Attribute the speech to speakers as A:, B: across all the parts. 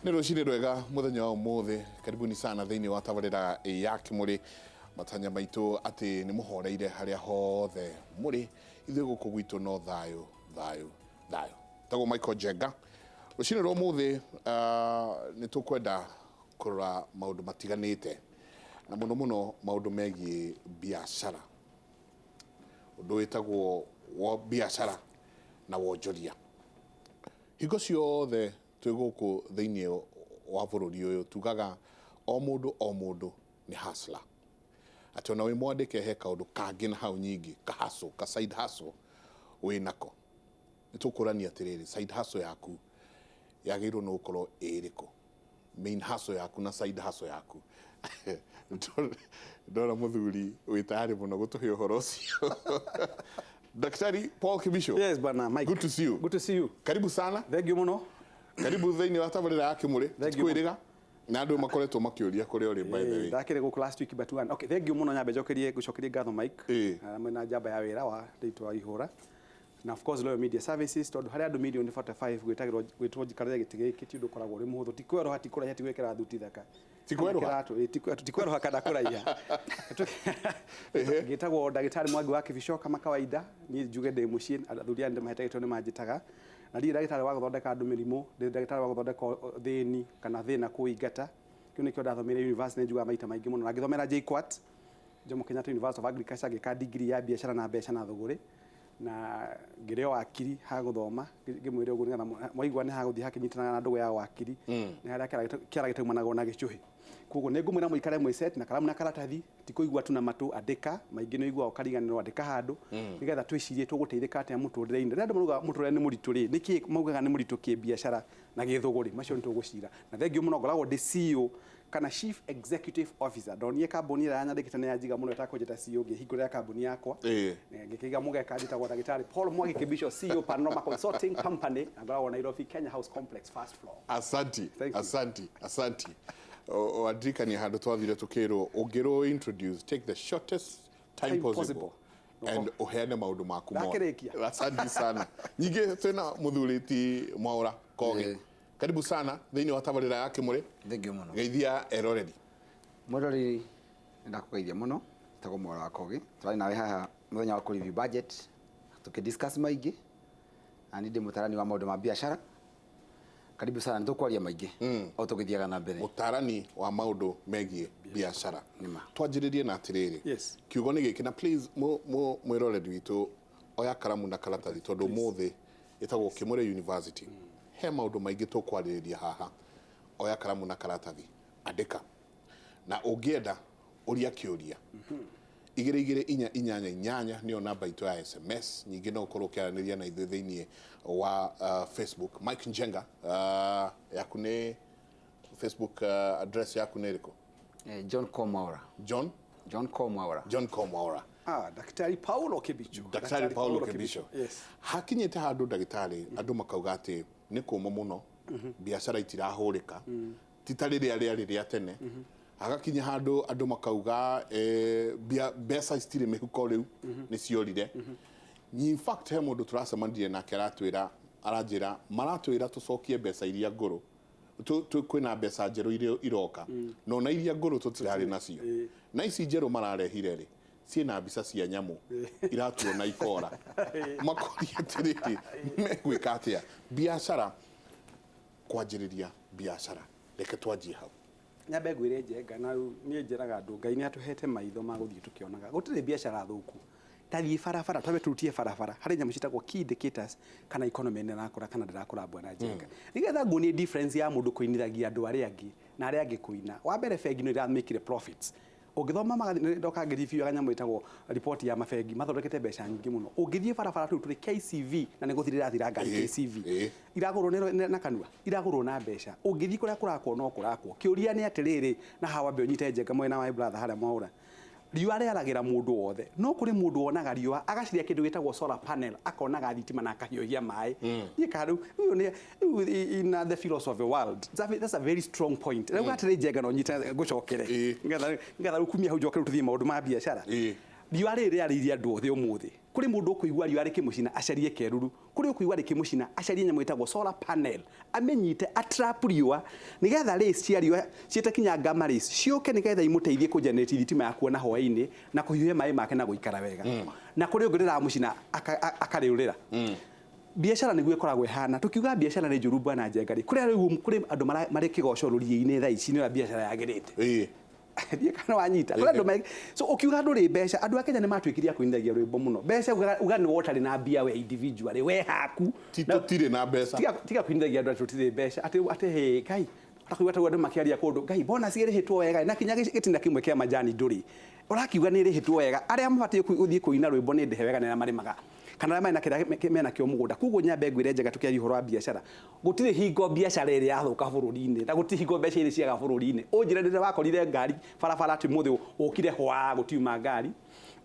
A: Nero shire rwega muthenya wa mothe karibuni sana thiini wa tabarira ya Kimuri matanya maitu ati ni muhoreire haria hothe muri ithu guku gwitu no thayo tago Michael Jenga rushire ro mothe ni tukwenda kurora maundu matiganite na muno maundu megie biashara undu witagwo wa biashara na wonjoria higo ciothe twiguku thiini wa bururi uyu tugaga o mundu ni hustler ati ona wi mwandike he kaundu kangi na hau nyingi ka side hustle wi nako nitukurania atiriri side hustle yaku yagirwo no ukorwo iriku main hustle yaku na side hustle yaku ndora muthuri wi tayari muno gutuhe uhoro ucio Daktari Paul Kibisho.
B: Yes bana Mike.
A: Good to see you.
B: Good to see you.
A: Karibu sana.
B: Thank you muno.
A: Karibu thiini wa tabarira ya Kimuri twiriga na andu makoretwo makiuria kuri uri by the way
B: ndakire guku last week but one okay thank you muno nyambe gucokerie ngatho Mike na njamba ya wira wa nditwa ihura na of course Loyal Media Services tondu hari andu million 45 gwitagirwo jikaria gitige kitindu koragwo ri muhuthu tikwero hati kuraiha tigwekera thuti thaka tikwero hakada kuraiha gitagwo ndagitari Mwangi wa Kibisho kama kawaida ni njuge ndi mucii athuri ande mahetegetwo ni manjitaga na ndi ndagitari wa guthondeka andu mirimu ndi ndagitari wa guthondeka thini kana thina kuingata kiu nikio ndathomire university njuga maita maingi muno na ngithomera JKUAT Jomo Kenyatta University of Agriculture ngika degree ya biashara na mbeca na thuguri na ngireo wakiri ha guthoma ngimwire ugu ngetha mwaigwa ni ha guthi hakinyitana na ndugu ya wakiri na haria kiara gitaumanaga na gicuhi koguo ni ngumwira muikare mwiset na kalamu na karatathi tikuigwa tu na matu andika maingi no igwa ukariganirwo andika handu nigetha twicirie tuguteithika atia muturire-ini ndio muruga muturire ni muritu ri niki maugaga ni muritu ki biashara na githuguri macio ni tugucira na thengio muno ngoragwo ndi CEO kana Chief Executive Officer donie kambuni ya nyandikite ne yajiga muno etakujeta CEO ngihingurira kambuni yakwa ngikiga mugeka nditagwo Daktari Paul Mwangi Kibisho CEO Panorama Consulting Company ngoragwo Nairobi Kenya House Complex first floor. Asante
A: Adrika ni handu twathire tukirwo ungiro introduce take the shortest time possible and uheane maundu maku mo asante sana nyingi tena muthuriti Mwaura Kogi karibu sana thiini wa tabarira ya Kimuri
C: thank you muno
A: geithia eroreri
C: murori ndakugeithia muno tago Mwaura Kogi twari nawe haha muthenya wa ku review budget tukidiscuss maingi ani ndi mutarani wa maundu ma biashara karibu sana ntukwaria maingi o tukithiaga na mbere
A: mutarani wa maundu megie biashara
C: nima
A: twanjiririe na atiriri kiugo ni giki na please mwiroreri witu oya karamu na karatathi tondu muthi itagwo Kimuri University he maundu maingi tukwariria haha oya karamu na karatathi andika na ungienda uria kiuria igire inyanya niyo namba itu ya SMS nyingi no ukorwo kiaraniria na ithu thiini wa Facebook Mike Njenga yaku ni Facebook address yaku ni riko
C: John Komwaura
B: Daktari Paulo Kibisho
A: yes hakinyete handu ndagitari andu makauga ati ni kuma muno biashara itirahurika titarire aria tene hagakinya handu andu makauga mbeca istire mihuko riu ni ciorire in fact he mundu turacemanirie nake aranjira maratwira tucokie mbeca iria nguru kwina mbeca njeru iroka no na iria nguru tutirari nacio na ici njeru mararehire ri ciina mbica cia nyamu iratuo na ikora makoria tiriri megwika atia biashara kwanjiriria biashara reke twanjie hau
B: nyambe ngwire Njenga na nie njeraga andu Ngai ni atuhete maitho ma guthii tukionaga gutire biashara thuku tathii barabara twabe turutie barabara hari nyamu citagwo key indicators kana economy ni nakura kana ndirakura bwana Njenga nigetha ngunie difference ya mundu kuinithagia andu aria angi na aria angi kuina wa mbere bengi no iramikire profits ugithoma magathii review ya nyamu itagwo report ya mabengi mathondekete mbeca nyingi muno ungithie barabara tu turi KCV na ni guthirira thira ngari KCV iragurwo na kanua iragurwo na mbeca ungithie kuria kurakwo no kurakwo kiuria ni atiriri na hawa be onyite Njenga mwena wa brother haria Mwaura riũa rĩaragira mũndũ wothe no kũrĩ mũndũ wonaga riũa agaciria kĩndũ gĩtagwo solar panel akonaga thitima na akahiũhia maĩ yikaru in the philosophy world that's a very strong point rĩu atĩrĩ njenga no nyita ngũcokere ngetha rũkumia hau njoke rũthiĩ maũndũ ma biacara riũa rĩrĩ rĩarĩirie andũ othe ũmũthĩ kũrĩ mũndũ ũkũigua riũa rĩkĩmũcina acarie keruru kũrĩ ũkũigua rĩkĩmũcina acarie nyamũ ĩtagwo solar panel amenyite atrap riũa nĩgetha rays cia riũa ciĩtakinya gamma rays ciũke nĩgetha imũteithie kũgenerate thitima ya kuona hwaĩ-inĩ na kũhiũhia maĩ make na gũikara wega na kũrĩ ũngĩ rĩramũcina akarĩũrĩra biacara nĩguo ĩkoragwo ĩhana tukiuga biacara nĩ njũru bwana Njenga kũrĩ andũ marĩ kĩgoco rũriĩ-inĩ thaa ici nĩ biacara yagĩrĩte ndiye kana wanyita kũrĩ andũ so ukiuga ndũrĩ mbeca andũ a Kenya nĩ matwĩkiria kũinithagia rwĩmbo mũno mbeca uga nĩ wotarĩ na mbia we individually we haku
A: tire na mbeca
B: tiga kũinithagia andũ tũtirĩ mbeca atĩ he kai atakuga andũ makĩaria kũndũ ngai bona cigĩrĩhĩtwo wega na kinya gĩtina kĩmwe kĩa majani ndũrĩ ũrakiuga nĩ rĩhĩtwo wega arĩa mabatie gũthiĩ kũina rwĩmbo nĩ ndehe wega na marĩmaga kana mena kĩrĩa mena kĩo mũgũnda kuguo nyambe ngwĩre Njenga tũkĩaria ũhoro wa biacara gũtirĩ hingo biacara ĩrĩa yathũka bũrũri-inĩ na gũtirĩ hingo mbeca iria ciaga bũrũri-inĩ ũnjĩre rĩrĩa wakorire ngari barabara atĩ mũthĩ ũkire hwa gũtiuma ngari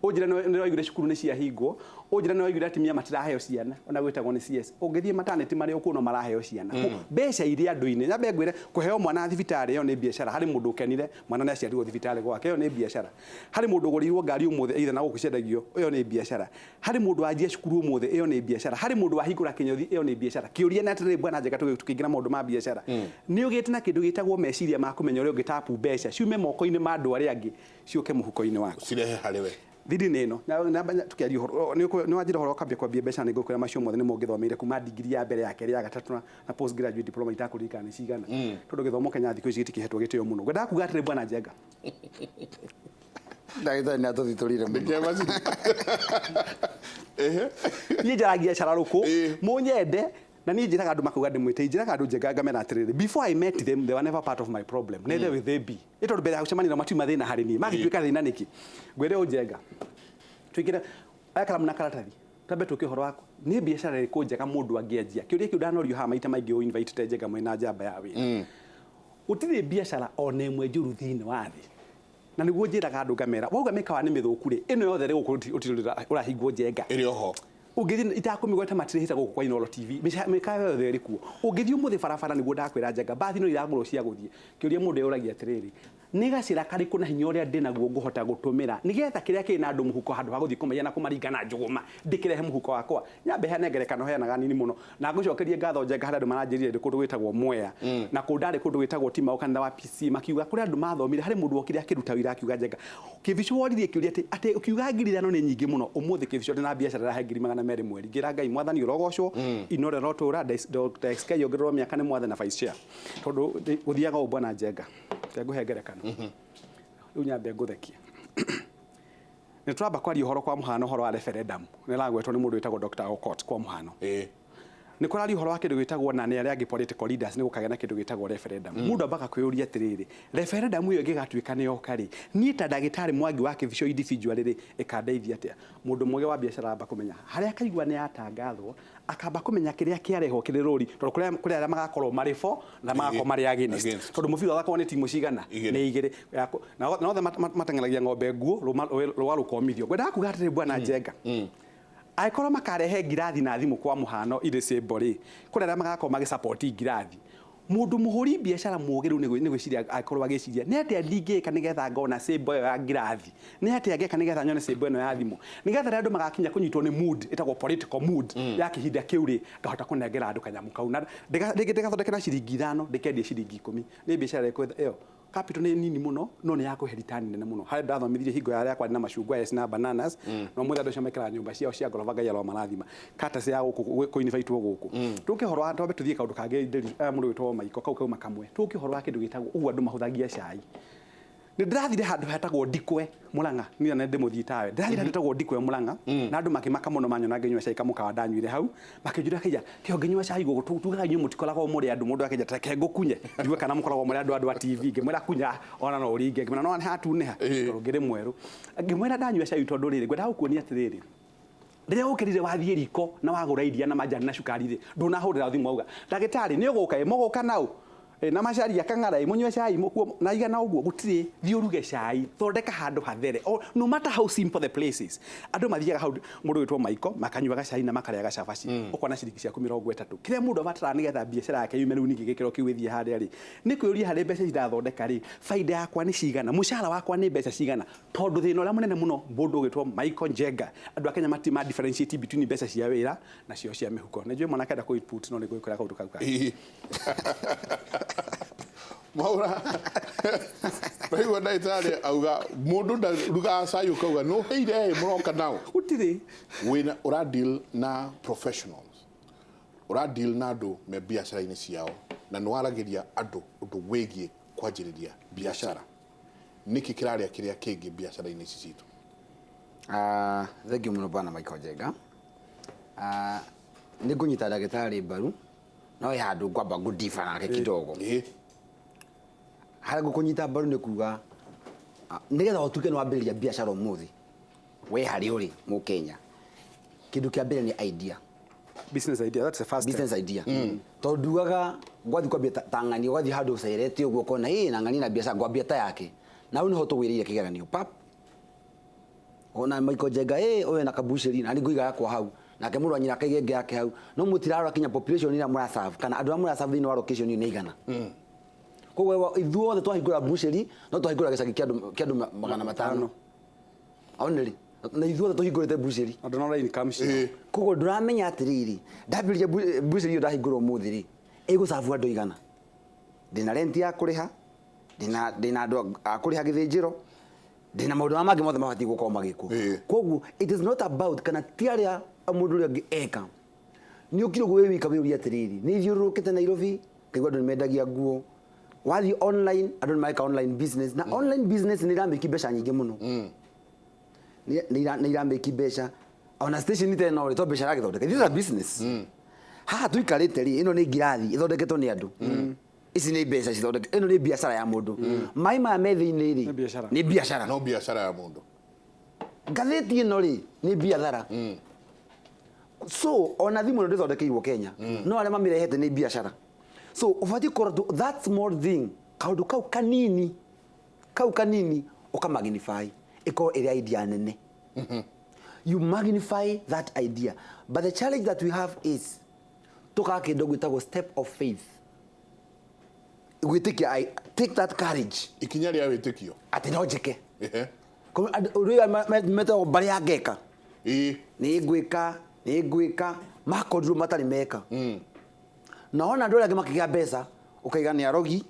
B: ũnjĩre nĩ waigire cukuru nĩ ciahingwo ũnjĩre nĩ waigire atumia matiraheo ciana ona gwĩtagwo nĩ CS ũngĩthiĩ mataneti marĩa ũkuona maraheo ciana mbeca iria andũ-inĩ nyambe ngwĩre kũheo mwana thibitarĩ ĩyo nĩ biacara harĩ mũndũ ũkenire mwana nĩ aciarirwo thibitarĩ gwake ĩyo nĩ biacara harĩ mũndũ ũgũrĩirwo ngari ũmũthĩ either na gũkũcendagio ĩyo nĩ biacara harĩ mũndũ wanjia cukuru ũmũthĩ ĩyo nĩ biacara harĩ mũndũ wahingũra kĩnyothi ĩyo nĩ biacara kĩũria nĩ atĩrĩ bwana Njenga tũkĩingĩra maũndũ ma biacara nĩ ũgĩte na kĩndũ gĩtagwo meciria ma kũmenya ũrĩa ũngĩtapu mbeca ciume moko-inĩ ma andũ arĩa angĩ ciũke mũhuko-inĩ waku
A: cirehe harĩ we
B: thidi neno na tukiaria nĩ wanjira horo kambia kwambia mbeca nĩ ngũkwĩra macio mothe nĩ mũngĩthomeire kuma degree ya mbere ya kerĩ ya gatatũ na post graduate diploma itakũririkana nĩ cigana tondũ gĩthomo Kenya thikũ ici gĩtikĩhetwo gĩtĩo mũno ngwenda kuga atĩrĩ bwana Njenga
C: ndagĩtarĩ nĩ atũthitũrire mũno
B: niĩ njaragia cararũkũ mũnyende na niĩ njĩraga andũ makauga ndĩmwĩte njĩraga andũ Njenga ngamera atĩrĩrĩ before I met them they were never part of my problem neither will they be ĩtondũ mbere ya gũcemania na matiuma thĩna harĩ niĩ magĩtuĩka thĩna nĩkĩ ngwĩre Njenga twĩkĩre aya kalamu na karatathi tambe tũke ũhoro waku nĩ biacara ĩrĩkũ njega mũndũ angĩanjia kĩũria kĩu ndanorio haha maita maingĩ o invite te Njenga mwena njamba ya wĩra gũtirĩ biacara ona ĩmwe njũru thĩinĩ wa thĩ na nĩguo njĩraga andũ ngamera wauga mĩkawa nĩ mĩthũku rĩ ĩno yothe rĩgũkũ ũrahingwo Njenga
A: ĩrĩ oho
B: ũngĩthiĩ itakũmĩgweta matirĩhĩte gũkũ kwa Inoro TV mĩkawa yothe ĩrĩ kuo ũngĩthiĩ ũmũthĩ barabara nĩguo ndakwĩra Njenga mbathi no iragũrwo cia gũthiĩ kĩũria mũndũ yũragia atĩrĩrĩ nĩ gacĩra karĩkũ na hinya ũrĩa ndĩ naguo ngũhota gũtũmĩra nĩgetha kĩrĩa kĩrĩ na andũ mũhuko handũ ha gũthiĩ kũmenya na kũmaringa na njũgũma ndĩkĩrehe mũhuko wakwa nyambe hena ngerekano heanaga nini mũno na ngũcokerie ngatho Njenga harĩ andũ maranjĩrire ndĩ kũndũ gwĩtagwo Mwea na kũndũ ndarĩ kũndũ gwĩtagwo Timau kana wa PC makiuga kũrĩ andũ mathomire harĩ mũndũ wokire akĩruta wĩra akiuga Njenga kĩbicu woririe kĩũria atĩ ukiuga ngiri ithano nĩ nyingĩ mũno ũmũthĩ kĩbicu ndĩ na biacara ĩrahe ngiri 200 mweri ngira Ngai mwathani ũrogocwo Inoro rotura Dr. XK yongererwo mĩaka nĩ mwathani na vice chair tondũ gũthiaga bwana Njenga ngũhe ngerekano rĩu nyambe ngũthekia nĩ tũramba kwaria ũhoro kwa mũhano ũhoro wa referendum nĩ ragwetwo nĩ mũndũ wĩtagwo Dr. Okot kwa mũhano nĩ kũraria ũhoro wa kĩndũ gĩtagwo na nĩ arĩa angĩ political leaders nĩ gũkagĩa na kĩndũ gĩtagwo referendum mũndũ ambaga kwĩyũria atĩrĩrĩ referendum ĩyo ĩngĩgatuĩka nĩ yoka rĩ niĩ ta ndagĩtarĩ Mwangi wa Kĩbico individual rĩ ĩkandeithia atĩa mũndũ mwege wa biacara amba kũmenya harĩa akaigua nĩ yatangathwo akamba kũmenya kĩrĩa kĩarehwo kĩrĩ rũri tondũ kũrĩ arĩa magakorwo marĩ for na magakorwo marĩ against tondũ mũbira wakorwo nĩ timu cigana nĩ igĩrĩ na othe mateng'eragia ng'ombe nguo rũa rũkomithio ngwenda kuga atĩrĩ bwana Njenga aikorwo makarehe ngirathi na thimũ kwa mũhano irĩ cĩmbo rĩ kũrĩ arĩa magakorwo magĩsupport ngirathi mũndũ mũhũri biacara mũgĩrũ nĩ gwĩciria aikorwo agĩciria nĩ atĩa ndingĩka nĩgetha ngona cĩmbo ĩyo ya ngirathi nĩ atĩa ngeka nĩgetha nyone cĩmbo ĩno ya thimũ nĩgetha andũ magakinya kũnyitwo nĩ mood ĩtagwo political mood ya kĩhinda kĩu rĩ ngahota kũnengera andũ kanyamũ kau na ndĩgathondeke na ciringi 5 ndĩkendie ciringi 10 nĩ biacara ĩyo capital nĩ nini mũno no nĩ yakũhe return nene mũno harĩ ndathomithirie hingo ya yakwa na macungwa yes na bananas no mwĩtha andũ ciamekĩra nyũmba ciao cia ngoroba Ngai aroma marathima kata cia gũkũ kũinĩbaitwo gũkũ tũkĩhoro wa twambe tũthiĩ kaũndũ kangĩ mũndũ wĩtwo Maiko kau kauma kamwe tũkĩhoro wa kĩndũ gĩtagwo ũguo andũ mahũthagia cai nĩ ndĩrathire handũ hetagwo Ndikwe Mũrang'a niĩ na ndĩmũthiĩ tawe ndĩrathire handũ hetagwo Ndikwe Mũrang'a na andũ makĩmaka mũno manyona ngĩnyua cai kamũkawa ndanyuire hau makĩnjũria kĩja kĩo ngĩnyua cai gũkũ tugaga inyuĩ mũtikoragwo mũrĩ andũ mũndũ akĩnja reke ngũkunye ndigwe kana mũkoragwo mũrĩ andũ a TV ngĩmwĩra kunya ona no ũringe ngĩmwĩra no hatunĩha tondũ ngĩrĩ mwerũ ngĩmwĩra ndanyua cai tondũ rĩrĩ ngwenda gũkuonia atĩrĩrĩ rĩrĩa ũkĩrire wathiĩ riko na wagũra iria na majani na cukari rĩ ndũnahũrĩra thimũ auga ndagĩtarĩ nĩ ũgũka mũgũka nau na macari akang'ara munywe cai mukuo na igana uguo gutiri thi uruge cai thondeka handu hathere no matter how simple the places andu mathiaga hau mundu witwo Maiko makanyuaga cai na makarĩaga cabaci ukona ciringi ciaku 30 kiria mundu abatara nigetha biacara yake yume riu ningi gikiro kiu ithie haria ri ni kwĩuria harĩ mbeca irathondeka ri faida yakwa ni cigana mushahara wakwa ni mbeca cigana tondu thina uria munene muno mundu witwo Michael Njenga andu akenya matima differentiate between mbeca cia wira na cio cia mihuko na njui mwana kenda ku input no ni gwikira kaundu kau
A: Maura Raiwa ndaitari auga mundu ndaruga cai ukauga no heire muroka nao
B: utiri
A: wina ura deal na professionals ura deal na andu me biacara-ini ciao na no aragiria andu undu wigie kwanjiriria biacara niki kiraria kiria kingi biacara-ini citu
C: thank you muno bwana Michael Njenga ni ngunyita ndagĩtarĩ mbaru no handu ngwamba ngudifa nake kidogo harĩa ngũkũnyita mbaru nĩ kuga nĩgetha ũtuĩke nĩ wambĩrĩria biacara ũmũthĩ we harĩ ũrĩ Mũkenya kĩndũ kĩa mbere nĩ idea
B: business idea, that's the first
C: business idea tondũ nduaga ngwathi kwambia ta ng'ani ũgathiĩ handũ ũcerete ũguo ũkona na ng'ani na biacara ngwambia ta yake na rĩu nĩho tũgwĩrĩire kĩgeranio pap ona Michael Njenga ũyũ na kabucĩri na nĩ ngũiga yakwa hau nake mũrũ anyina kaigenge yake hau no mũtirarora kinya population ĩrĩa mũraserve kana andũ arĩa mũraserve thĩinĩ wa location nĩ igana koguo ithuothe twahingũra bucĩri no twahingũra gĩcagi kĩa andũ 500 only na ithuothe tũhingũrĩte bucĩri
B: andũ no income cio
C: koguo ndũramenya atĩrĩrĩ ndambĩrĩria bucĩri ĩyo ndahingũra ũmũthĩ rĩ ĩgũcabu andũ igana ndĩna rent ya kũrĩha ndĩna andũ a kũrĩha gĩthĩnjĩro ndĩna maũndũ mangĩ mothe mabatiĩ gũkorwo magĩkwo koguo it is not about kana ti arĩa mũndũ ũrĩa ũngĩ eka nĩ ũkire ũguo wĩ wika wĩũria atĩrĩrĩ nĩ ithiũrũrũkĩte Nairobi kaigua andũ nĩ mendagia nguo wathi online andũ nĩ mareka online business na online business nĩ iramĩki mbeca nyingĩ mũno nĩ iramĩki mbeca ona station ite no to mbeca ragĩthondeka this is a business haha tuikarĩte rĩ ĩno nĩ ngirathi ĩthondeketwo nĩ andũ ici nĩ mbeca cithondeke ĩno nĩ biacara ya mũndũ maĩ maya me thĩinĩ rĩ nĩ biacara
A: no biacara ya mũndũ
C: ngathĩti ĩno rĩ nĩ biathara so ona thimũ ĩno ndĩthondekeirwo Kenya no arĩa mamĩrehete nĩ biacara so ũbatiĩ kũrora that small thing kaũndũ kau kanini ũkamagnify ĩkorwo ĩrĩa idea nene you magnify that idea but the challenge that we have is tũkaga kĩndũ gwĩtagwo step of faith gwĩtĩkia take that courage
A: ikinya rĩa wĩtĩkio
C: atĩ no njĩke ũrĩa metagwo mbarĩ ya ngeka nĩ ngwĩka makorirwo matarĩ meka na ona andũ arĩa angĩ makĩgĩa mbeca ũkaiga nĩ arogi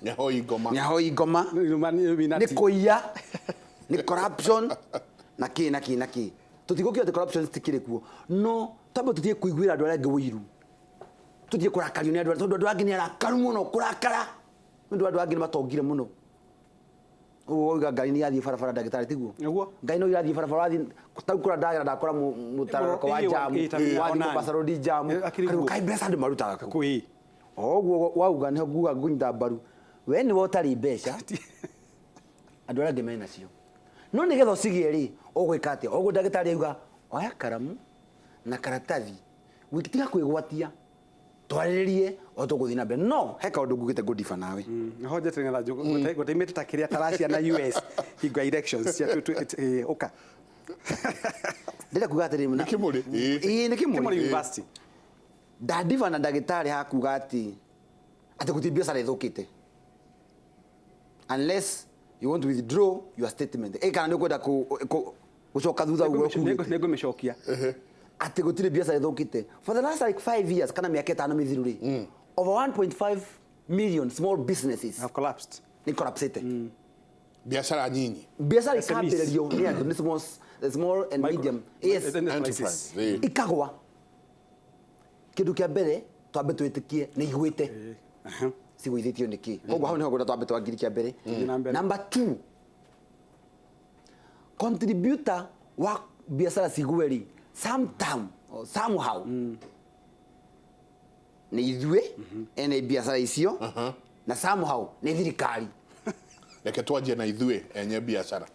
C: nĩahoi ngoma nĩ kũiya nĩ corruption na kĩ tũtigũkĩra atĩ corruption citikĩrĩ kuo no tambe tũtiĩ kũiguĩra andũ arĩa angĩ ũiru tũtiĩ kũrakario nĩ andũ arĩa tondũ andũ angĩ nĩ arakaru mũno kũrakara nĩũndũ andũ angĩ nĩ matongire mũno ũguo oiga Ngai nĩ yathiĩ barabara ndagĩtarĩ tiguo Ngai no irathiĩ barabara wathiĩ tau kũra ndagera ndakora mũtararĩko wa jamu wathiĩ Mombasa Road jamu kai mbeca andũ marutaga
B: kwĩ
C: ũguo wauga nĩho nguga ngunyita mbaru we nĩwe ũtarĩ mbeca andũ arĩa angĩ menacio no nĩgetha ũcigie rĩ ũgwĩka atĩa ũguo ndagĩtarĩ auga oya karamu na karatathi tiga kwĩgwatia twarĩrĩrie o tũgũthiĩ na mbere no he kaũndũ ngugĩte ngũdiba nawe
B: ho njeterera gũteimĩte ta kĩrĩa taracia na US hingo elections cia ũka ndĩrenda kuga atĩrĩ
A: nĩ kĩmũrĩ
B: nĩ kĩmũrĩ university
C: ndadiva na ndagĩtarĩ hakuga atĩ gũtirĩ biacara ĩthũkĩte unless you want to withdraw your statement kana nĩ ũkwenda gũcoka thutha ũguo
B: nĩ ngũmĩcokia
C: atĩ gũtirĩ biacara ĩthũkĩte for the last like 5 years kana mĩaka 5 mĩthiru rĩ over 1.5 million small businesses
B: have collapsed
C: nĩ collapsete
A: biacara nyinyi
C: biacara ikambĩrĩrio nĩ andũ nĩ small and medium
A: enterprise
C: ikagwa kĩndũ kĩa mbere twambe twĩtĩkie nĩ igwĩte cigũithĩtio nĩkĩ koguo hau nĩho ngwenda twambe twangiri kĩa mbere number 2 contributor wa biacara cigwe rĩ somehow nĩ ithuĩ ene biacara icio na somehow nĩ thirikari
A: reke twanjie na ithuĩ enye biacara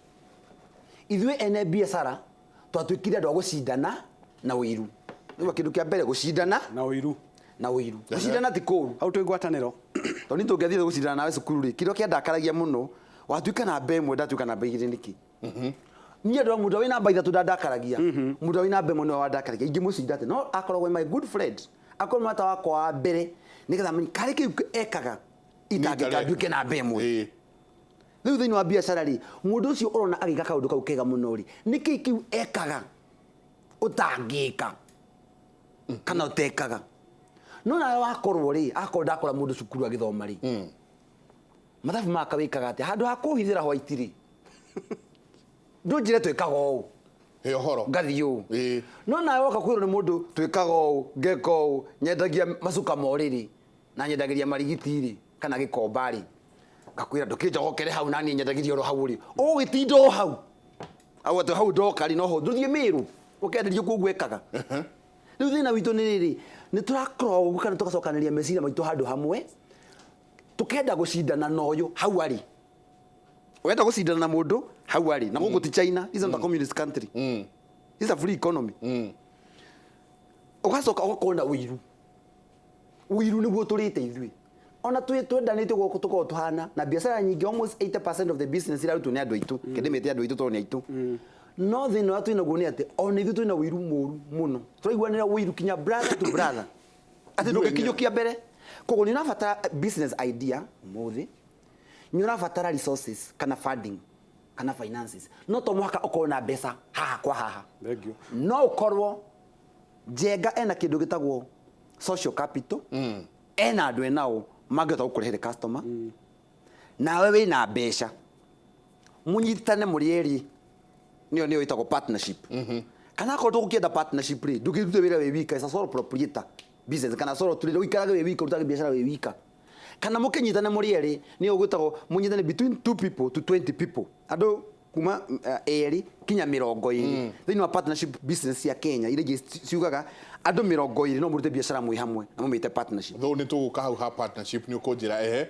C: ithuĩ ene biacara twatuĩkire andũ a gũcindana na ũiru nĩguo kĩndũ kĩa mbere gũcindana
B: na ũiru
C: gũcindana ti kũũru
B: hau twĩ ngwatanĩro
C: to ni tũngĩathire gũcindana nawe cukuru ri kĩrĩa kĩandakaragia mũno watuĩka namba ĩmwe ndatuĩka namba igĩrĩ nĩkĩ niĩ ndĩrona mũndũ wĩ namba ithatũ ndandakaragia mũndũ wĩ namba ĩmwe nĩwe wandakaragia ingĩmũcinda atĩ no akoragwo my good friend akorwo mata wakwa wa mbere nĩgetha menye karĩ kĩu ekaga itangĩkanduĩke namba ĩmwe rĩu thĩinĩ wa biacara rĩ mũndũ ũcio ũrona agĩka kaũndũ kau kega mũno rĩ nĩkĩ kĩu ekaga ũtangĩka kana ũtekaga no nawe wakorwo rĩ akorwo ndakora mũndũ cukuru agĩthoma rĩ mathabu maka wĩkaga atĩ handũ ha kũhithĩra hwaiti rĩ ndũnjĩre twĩkaga ũũ
A: ũhoro
C: ngathi ũũ no nawe woka kwĩrwo nĩ mũndũ twĩkaga ũũ ngeka ũũ nyendagia macuka morĩrĩ na nyendagĩria marigiti rĩ kana gĩkomba rĩ ngakwĩra ndũkĩnjogokere hau naniĩ nyendagiria oro hau rĩ ũgĩtinda o hau au atĩ hau ndoka rĩ noho ndũthiĩ mĩrũ ũkenderio kũu gwĩkaga rĩu thĩna witũ nĩ rĩrĩ nĩ tũrakorwo ũguo kana tũgacokanĩria meciria maitũ handũ hamwe tukenda gũcindana na ũyũ hau arĩ wenda gũcindana na mũndũ hau arĩ na gũkũ ti China this is not a communist country this is a free economy ũgacoka ũgakorwo na ũiru nĩguo tũrĩte ithuĩ ona twendanĩte gũkũ tũkorwo tũhana na biacara nyingĩ almost 80% of the business irarutwo nĩ andũ aitũ kĩndĩmĩte andũ aitũ tondũ nĩ aitũ no thĩna wa twĩnaguo nĩ atĩ ona ithuĩ twĩna ũiru mũru mũno tũraiguanĩra ũiru kinya brother to brother atĩ ndũngĩkinyũkia mbere koguo nĩ ũrabatara business idea mũthĩ nĩ ũrabatara resources kana funding kana finances no to mũhaka ũkorwo na mbeca haha kwa haha no ũkorwo Njenga ena kĩndũ gĩtagwo social capital ena andũ enao mangĩhota gũkũrehera customer nawe wĩna mbeca mũnyitane mũrĩ erĩ nĩyo ĩtagwo partnership kana akorwo tũgũkĩenda partnership rĩ ndũkĩrute wĩra wĩ wika as sole proprietor business kana solo tũrĩ ũikaraga wĩ wika ũrutage biacara wĩ wika kana mũkĩnyitane mũrĩ erĩ nĩyo gwĩtagwo mũnyitane between 2 people to 20 people andũ kuma erĩ kinya 20 thĩinĩ wa partnership business ya Kenya iria ciugaga andũ 20 no mũrute biacara mwĩ hamwe na mũmĩte partnership
A: though nĩ tũgũka hau ha partnership nĩ ũkũnjĩra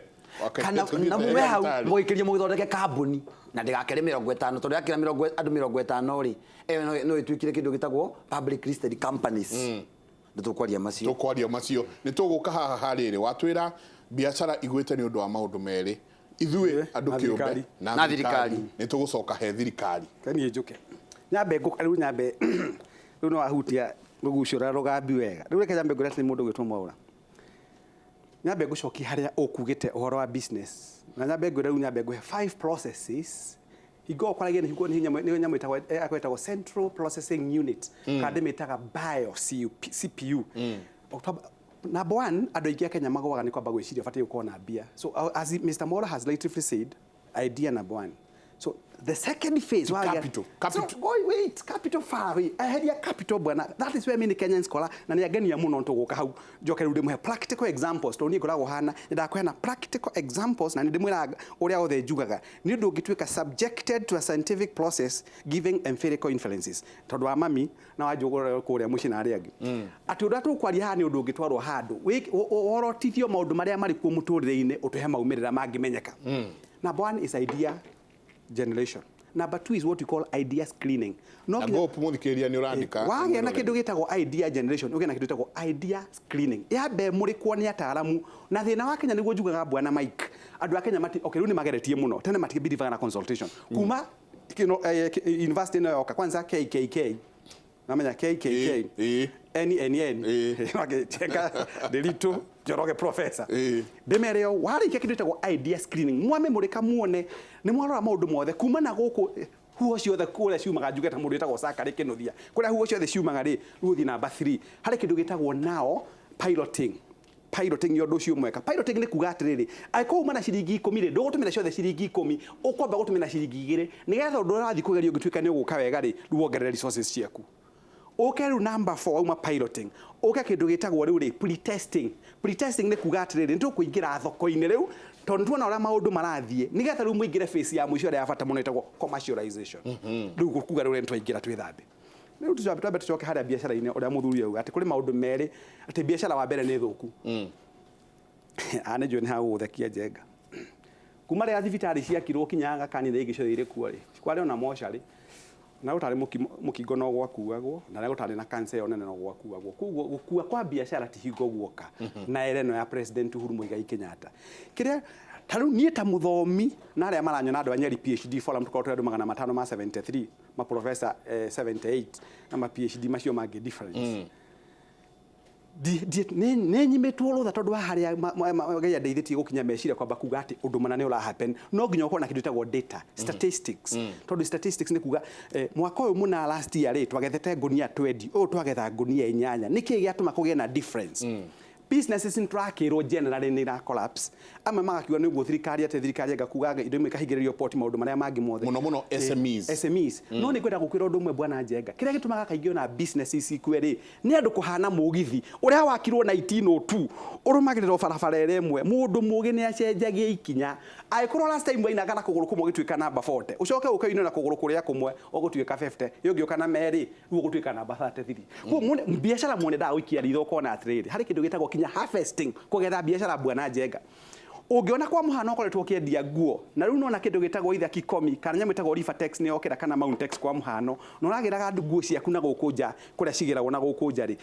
C: kana na mũme hau mũgĩkĩria mũgĩthondeke kambuni na ndĩgakĩre 50 tondũ yakĩra andũ 50 rĩ no ĩtuĩkire kĩndũ gĩtagwo public listed companies tũkwaria macio
A: nĩ tũgũka haha harĩ watwĩra biacara igwĩte nĩ ũndũ wa maũndũ merĩ ithuĩ andũ kĩũmbe na thirikari nĩ tũgũcoka he thirikari
B: kani njũke nyambe rĩu nyambe rĩu no ahutia rũgucũra rũgambi wega rĩu reke nyambe ngũre atĩ mũndũ gwĩtwo Mwaũra nyambe ngũcoki harĩa ũkugĩte ũhoro wa business na nyambe ngũre rĩu nyambe ngũhe 5 processes higo kwaragia nĩ nyamũ ĩtagwo Central Processing Unit kana ndĩmĩtaga bio CPU number 1 andũ aingĩ a Kenya magwaga nĩ kwamba gwĩciria batiĩ gũkorwo na mbia so as Mr. Mwaũra has lately said idea number 1 so the second phase
A: capital
B: so wait capital far aheria capital bwana that is where many Kenyan scholar na nĩ agenia mũno tũgũka hau njoke rĩu ndĩmũhe practical examples to niĩ ngoragwo hana ndakũhena practical examples na ndĩmwĩra ũrĩa othe njugaga nĩ ũndũ ũngĩtuĩka subjected to a scientific process giving empirical inferences tondũ wa mami na wanjũgũra kũrĩa mũciĩ na arĩa angĩ atĩ ũrĩa tũkwaria haha nĩ ũndũ ũngĩtwarwo handũ ũhorotithio maũndũ marĩa marĩ kuo mũtũrĩre-inĩ ũtũhe maumĩrĩra mangĩmenyeka number 1 is idea generation number 2 is what we call idea screening
A: no mũthikĩrĩria nĩ ũrandĩka
B: wagĩa na kĩndũ gĩtagwo idea generation ũgĩa na kĩndũ gĩtagwo idea screening yambe mũrĩkwo nĩ ataaramu na thĩna wa Kenya nĩguo njugaga bwana Mike andũ a Kenya rĩu nĩ mageretie mũno tene matigĩbirivaga na consultation kuma university ĩno yoka kwanza KKK namenya KKK NNN wagĩtenga Nderitu Njoroge professor ndemereo warĩkia kĩndũ gĩtagwo idea screening mwame mũrĩka muone nĩ mwarora maũndũ mothe kuma na gũkũ huo ciothe kũrĩa ciumaga njuge ta mũndũ wĩtagwo Sakari Kĩnuthia kũrĩa huo ciothe ciumaga rĩ rũthi number 3 harĩ kĩndũ gĩtagwo now piloting nĩ ũndũ ũcio mweka piloting nĩ kuga atĩrĩrĩ angĩkorwo uma na ciringi 10 rĩ ndũgũtũmĩra ciothe ciringi 10 ũkwamba gũtũmĩra ciringi 2 nĩgetha ũndũ ũrathiĩ kũgerio ũngĩtuĩka nĩ ũgũka wega rĩ rĩu wongerere resources ciaku rĩu number 4 uma piloting kĩndũ gĩtagwo rĩu rĩ pretesting nĩ kuga atĩrĩrĩ nĩ tũkũingĩra thoko-inĩ rĩu tondũ tuona ũrĩa maũndũ marathiĩ nĩgetha rĩu mũingĩre phase ya mũico ĩrĩa ya bata mũno ĩtagwo commercialization rĩu kuga rĩu nĩ twaingĩra twĩthambe rĩu twambe tũcoke harĩa biacara-inĩ ũrĩa mũthuri auga atĩ kũrĩ maũndũ merĩ atĩ biacara wa mbere nĩ thũku nĩ njũĩ nĩ ha gũgũthekia Njenga kuma rĩrĩa thibitarĩ ciakirwo kinya kanitha ingĩ ciothe irĩ kuo rĩ kwarĩ ona mocarĩ na utari mukingo no gwakuagwo na gutari na cancer onene no gwakuagwo kuguo gukua kwa biashara ti hingo guoka na ereno ya president Uhuru Muigai Kenyatta kiria taru nie ta muthomi na aria maranyona andu anyeri PhD forum tukorwo twa 573 ma professor 78 na ma PhD macio mangi difference ne nyimetwo rutha tondu wa haria Ngai andeithitie gukinya meciria kwamba kuga ati undu mana ne ura happen no nginya ukorwo na kindu tagwo data statistics tondu statistics ni kuga mwaka uyu muna last year ri twagethete ngunia 20 o twagetha ngunia 8 niki giatuma kugie na difference businesses in trackero generally ni ra collapse ama magakiwa niguo thirikari ate thirikari ngakuga indo imwe kahigirerio port maundu maria mangi mothe
A: muno SMEs
B: no ni kwenda gukwira undu umwe bwana Njenga kiria gitumaga kaingio na businesses ikweri ni andu kuhana mugithi uria wakirwo 1902 urumagirira barabara ere-imwe mundu mugi ni acenjagia ikinya aikorwo last time waina kana kuguru kumwe gituika namba 40 ucoke ukaina na kuguru kuria kumwe ugutuika 50 yogioka na meri ugutuika namba 33 kwa biashara mwone da wikia ritho kona atiriri hari kindu gitagwo kinya harvesting kugetha biashara bwana Njenga ungiona kwa muhano ukoretwo kiendia nguo na riu nona kindu gitagwo itha kikomi kana nyamu itagwo Rifatex ni okira kana Mount Tex kwa muhano no ragiraga nguo ciaku na gukunja kuria cigiragwo na gukunja ri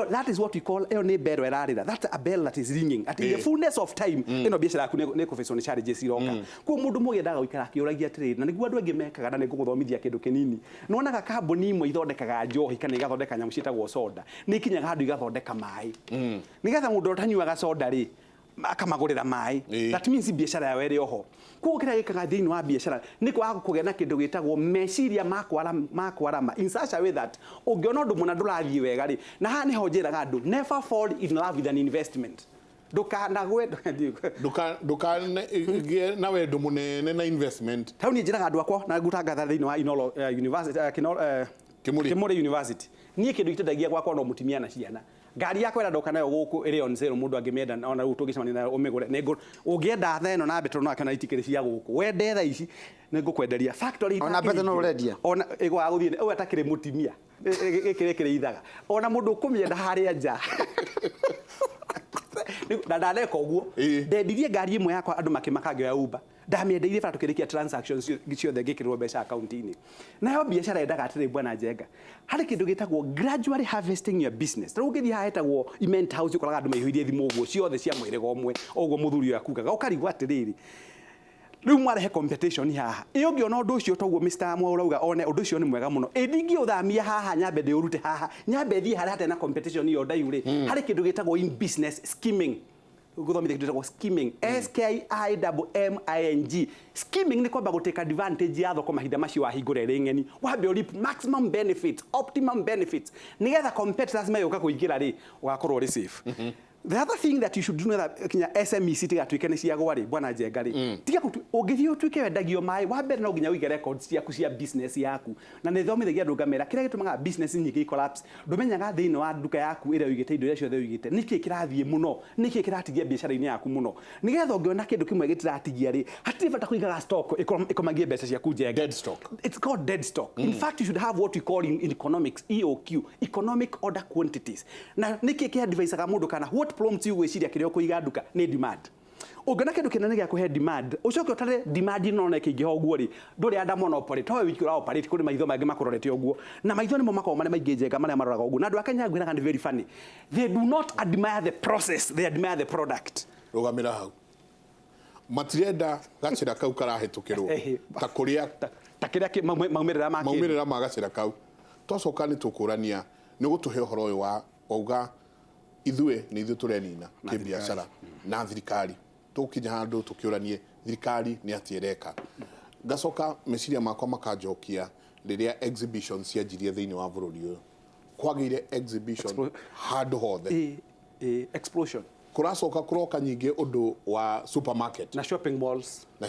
B: that is what we call ni bell erarira that's a bell that is ringing at the fullness of time ino biashara yaku ni professional challenges iroka kwa mundu mugendaga uikara kiuragia atiriri na niguo andu angi mekaga na niguguthomithia kindu kinini nonaga kambuni imwe ithondekaga njohi kana igathondeka nyamu ciitagwo soda ni kinyaga handu igathondeka mai nigetha mundu utanyuaga soda ri akamagurira mai that means biashara yawe ri oho kuko kira gikaga thiini wa biashara ni kwa kugena kindu gitagwo meciria makwarama in such a way that ungiona undu muna ndurathie wega ri na ha ni ho njiraga andu never fall in love with an investment ndukana na wendo munene na investment tau ni njiraga andu akwa na gutangatha thiini wa Inolo University Kimuri University nie kindu gitendagia gwakwa no mutimia na ciana ngari yakwa ira ndoka nayo guku iri on zero mundu angimenda ona ru tugicamani na umigure nego ungienda tha ino na betro no akana itikiri cia guku wende tha ici ningukwenderia factory
C: ona betro no urendia
B: ona igwa guthie o atakire mutimia ikire ithaga ona mundu kumienda haria nja na ndaneka uguo ndendirie ngari imwe yakwa andu makimakaga ya Uber ndamiendeirie bara tukirikia transactions ciothe ngikirwo mbeca account-ini nayo biashara yendaga atiri bwana Njenga hari kindu gitagwo gradually harvesting your business riu ngithi haetagwo Iment House ukoraga andu maihuirie thimu uguo ciothe cia mwirego umwe uguo muthuri yakugaga ukarigwa atiriri riu mwarehe competition haha iyo ngiona undu ucio toguo Mr. Mwaurauga one undu ucio ni mwega muno ndingi uthamia haha nyambe ndi urute haha nyambe thi hari hata na competition iyo ndaiure hari kindu gitagwo in business skimming guthomithia kindu gitagwo skimming SKIMMING skimming ni kwamba guteka advantage ya thoko mahinda macio wa hingura ringeni wambe reap maximum benefits optimum benefits nigetha competitors mayoka kuingira ri ugakorwo ri safe the other thing that you should do that kinya SMEC tigatuike ni cia gwari bwana Njenga ri tiga ungithio tuike wendagio mai wa mbere no nginya uige records ciaku cia business yaku na ni thomithagia andu ngamera kiria gitumaga business nyingi collapse ndumenyaga thiini wa nduka yaku iria uigite indo iria ciothe uigite niki kirathie muno niki kiratigia biashara-ini yaku muno nigetha ungiona kindu kimwe gitiratigia ri hatiri bata kuigaga stock ikomagie mbeca ciaku Njenga
A: dead stock
B: it's called dead stock in fact you should have what we call in economics EOQ economic order quantities na niki kia advise ga mundu kana what prompts you gwiciria kirio kuiga nduka ni demand ungena kindu kinene gia kuhe demand ucoke utare demand no na kingi hoguo ri nduri anda monopoly to wiki ura operate kuri maitho mangi makurorete uguo na maitho nimo makao mane maingi Njenga maria maroraga uguo na andu akenya ngwiraga ni very funny they do not admire the process they admire the product
A: rugamira hau matirenda gacira kau karahitukirwo ta kuria
B: ta kiria
A: maumirira ma gacira kau tocoka ni tukurania ni gutuhe uhoro uyu wa auga ithue ni ithu turenina kibiashara na thirikari tukinya handu tukiuranie thirikari ni atiereka gacoka meciria makwa makanjokia riria exhibition cianjirie thiini wa bururi uyu kwagire exhibition handu hothe
B: explosion
A: kuracoka kuroka nyingi undu wa supermarket
B: na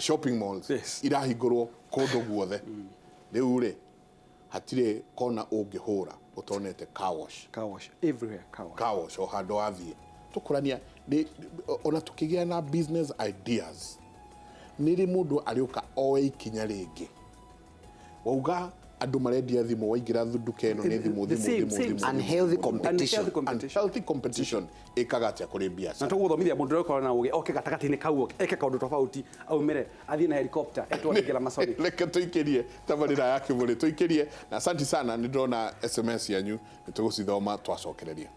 B: shopping malls
A: yes. Irahingurwo kundu guothe riu ri hatire kona ungihura utonete car wash
B: everywhere
A: car wash o handu athie tukurania ona tukigia na business ideas niri mundu ariuka oe ikinya ringi wauga andu marendia thimu waingira nduka ino ni thimu
C: unhealthy competition
A: unhealthy competition ikaga atia kuri biacara
B: na tuguthomithia mundu reko na uge oke gatakati-ini kau eke kaundu tofauti aumire athie na helicopter etwaringira masoni
A: reke tuikirie tabarira ya Kimuri tuikirie na asante sana ni ndona SMS yanyu nitugucithoma twacokereria